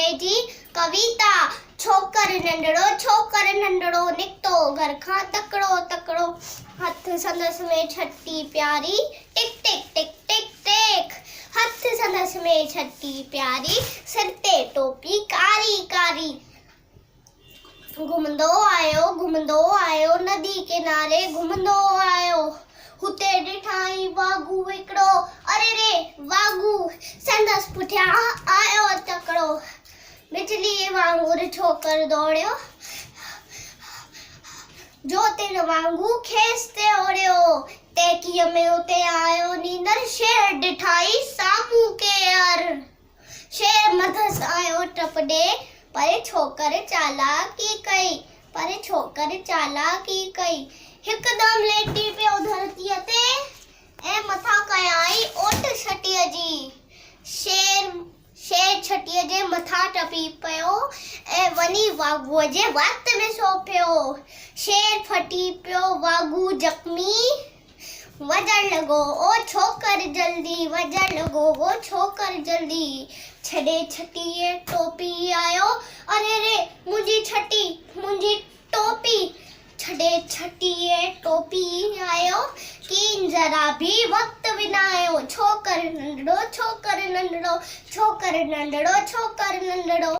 में जी कविता। छोकर नंढड़ो निकतो घर खां तकड़ो तकड़ो, हथ संदसि में छटी प्यारी, टिक टिक टिक टिक टिक। हथ संदसि में छटी प्यारी, सिर ते टोपी कारी कारी। घुमंदो आयो नदी किनारे घुमंदो आयो, हुते ॾिठाई वाघू हिकिड़ो, अरे रे वाघू संदसि पुठियां आयो तकड़ो। बिजली वांगुरु छोकर दौड़ियो, जो तिन वांगुरु खेसि ते ओड़ियो। तेकीअ में उते आयो नींदर, शेर ॾिठाई साम्हूं केर। शेर मथसि आयो टपडे, पर छोकर चालाकी कई। हिकदम लेटी पियो धरतीअ ते, ऐं मथां कयाई ओट छटीअ जी। शेर छटीअ जे मथां टपी पियो ऐं वञी वाघूअ जे वात में सो पियो। शेर फटी पियो, वाघू जख्मी वॼण लॻो, ओ छोकर जल्दी वॼण लॻो, ओ छोकर जल्दी। छॾे छटीअ टोपी आयो, अरे रे मुंहिंजी टोपी। छॾे छटीअ टोपी आयो, कीन जरा भी वक़्त विनायो। छोकर नंढड़ो